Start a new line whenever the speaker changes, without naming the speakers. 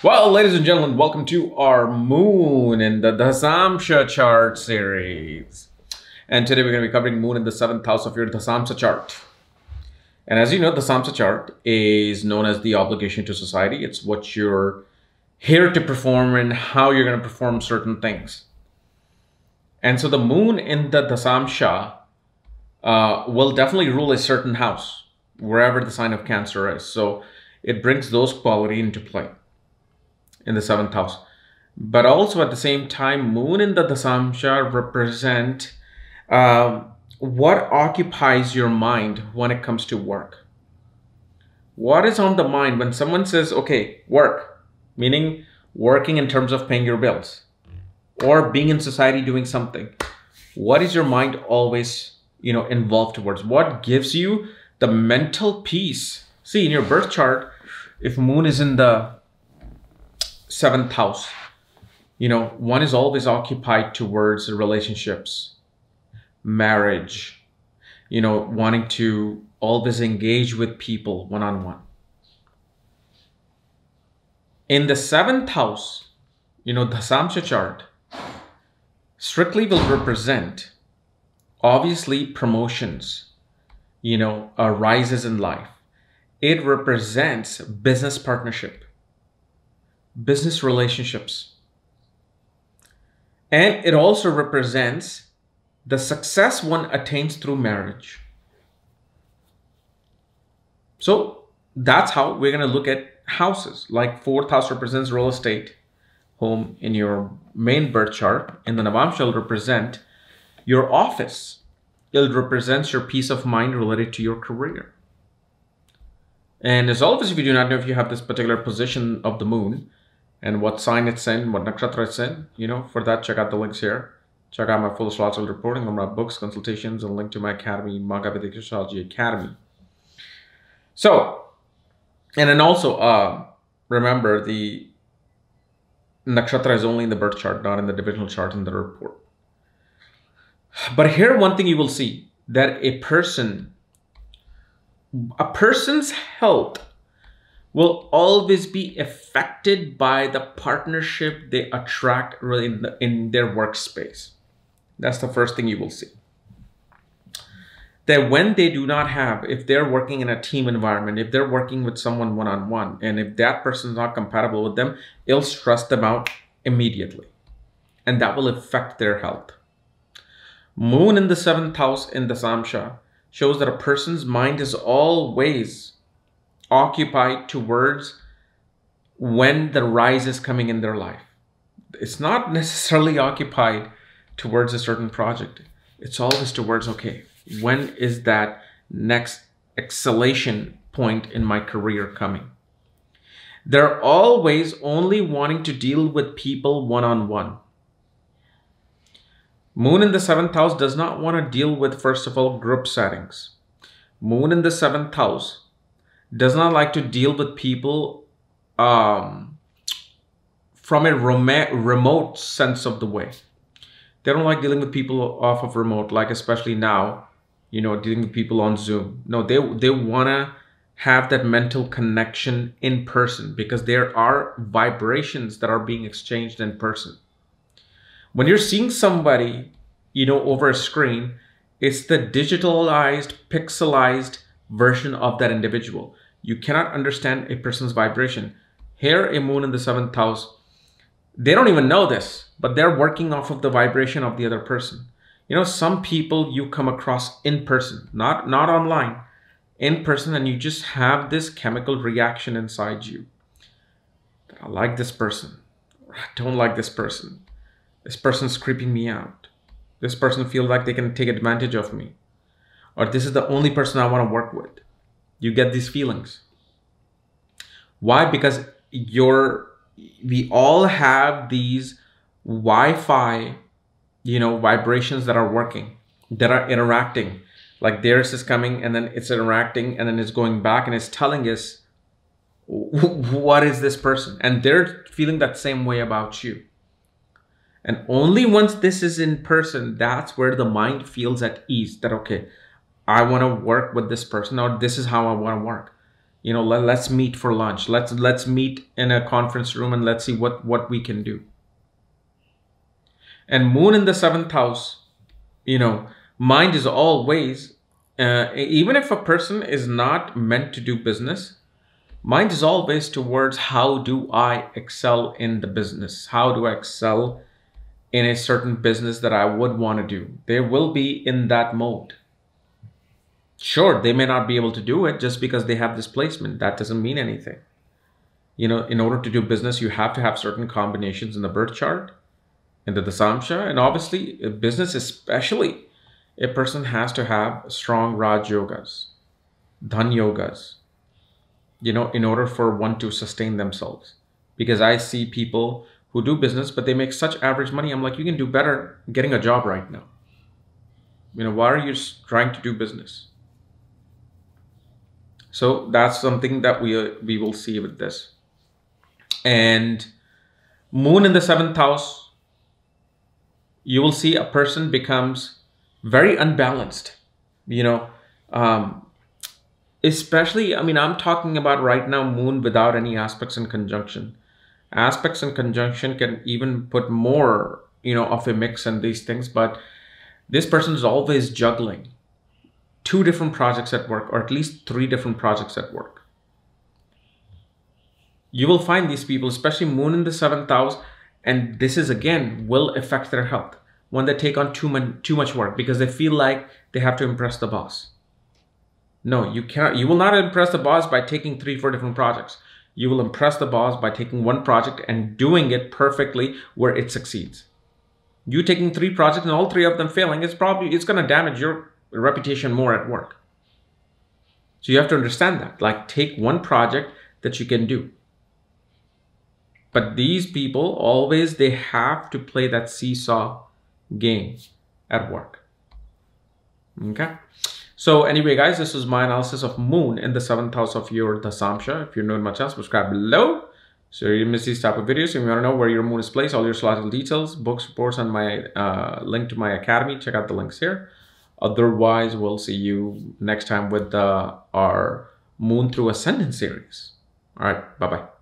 Well, ladies and gentlemen, welcome to our Moon in the Dashamsha chart series. And today we're going to be covering Moon in the 7th house of your Dashamsha chart. And as you know, the Dashamsha chart is known as the obligation to society. It's what you're here to perform and how you're going to perform certain things. And so the Moon in the Dashamsha will definitely rule a certain house, wherever the sign of Cancer is. So it brings those qualities into play in the 7th house. But also at the same time, Moon in the Dashamsha represent what occupies your mind when it comes to work. What is on the mind when someone says, okay, work, meaning working in terms of paying your bills or being in society doing something. What is your mind always, involved towards? What gives you the mental peace? See, in your birth chart, if Moon is in the 7th house, one is always occupied towards relationships, marriage, wanting to always engage with people one-on-one. In the 7th house, the Dashamsha chart strictly will represent, obviously, promotions, rises in life. It represents business partnership, business relationships. And it also represents the success one attains through marriage. So that's how we're going to look at houses. Like 4th house represents real estate, home in your main birth chart. And the Navamsha will represent your office. It represents your peace of mind related to your career. And as always, if you do not know if you have this particular position of the Moon, and what sign it's in, what nakshatra it's in, for that, check out the links here. Check out my full astrological reporting on my books, consultations, and link to my academy, Vedic Astrology Academy. So, and then also, remember the nakshatra is only in the birth chart, not in the divisional chart in the report. But here, one thing you will see, that a person's health will always be affected by the partnership they attract in their workspace. That's the first thing you will see. That when they do not have, if they're working in a team environment, if they're working with someone one-on-one, and if that person is not compatible with them, it'll stress them out immediately. And that will affect their health. Moon in the 7th house in the Dashamsha shows that a person's mind is always occupied towards when the rise is coming in their life. It's not necessarily occupied towards a certain project. It's always towards, okay, when is that next exhalation point in my career coming? They're always only wanting to deal with people one-on-one. Moon in the 7th house does not want to deal with, first of all, group settings. Moon in the 7th house does not like to deal with people from a remote sense of the way. They don't like dealing with people off of remote, like especially now, dealing with people on Zoom. No, they want to have that mental connection in person because there are vibrations that are being exchanged in person. When you're seeing somebody, over a screen, it's the digitalized, pixelized version of that individual. You cannot understand a person's vibration. Here, a Moon in the 7th house, they don't even know this, but they're working off of the vibration of the other person. Some people you come across in person, not online, in person, and you just have this chemical reaction inside you. I like this person, or I don't like this person. This person's creeping me out. This person feels like they can take advantage of me. Or this is the only person I want to work with. You get these feelings. Why? Because we all have these Wi-Fi, vibrations that are working, that are interacting. Like theirs is coming and then it's interacting and then it's going back and it's telling us what is this person. And they're feeling that same way about you. And only once this is in person, that's where the mind feels at ease that, okay, I want to work with this person, or this is how I want to work. You know, let's meet for lunch. Let's meet in a conference room and let's see what we can do. And moon in the 7th house, you know, mind is always, even if a person is not meant to do business, mind is always towards how do I excel in the business? How do I excel in a certain business that I would want to do? They will be in that mode. Sure, they may not be able to do it just because they have this placement. That doesn't mean anything. You know, in order to do business, you have to have certain combinations in the birth chart, in the Dashamsha, and obviously business, especially a person has to have strong Raj yogas, Dhan yogas, you know, in order for one to sustain themselves. Because I see people who do business, but they make such average money. I'm like, you can do better getting a job right now. You know, why are you trying to do business? So that's something that we will see with this. And moon in the 7th house, you will see a person becomes very unbalanced, you know, especially, I mean, I'm talking about right now moon without any aspects and conjunction. Aspects and conjunction can even put more, you know, of a mix in these things, but this person is always juggling 2 different projects at work, or at least 3 different projects at work. You will find these people, especially moon in the 7th house, and this is again will affect their health when they take on too much work because they feel like they have to impress the boss. No, you cannot. You will not impress the boss by taking 3-4 different projects. You will impress the boss by taking one project and doing it perfectly where it succeeds. You taking 3 projects and all 3 of them failing, it's going to damage your reputation more at work. So you have to understand that. Like, take one project that you can do. But these people always, they have to play that seesaw game at work. Okay. So anyway, guys, this is my analysis of moon in the 7th house of your Dashamsha. If you're new to my channel, subscribe below so you don't miss these type of videos. If you want to know where your moon is placed, all your astrological details, books, reports, and my link to my academy, check out the links here. Otherwise, we'll see you next time with our moon through ascendant series. All right, bye-bye.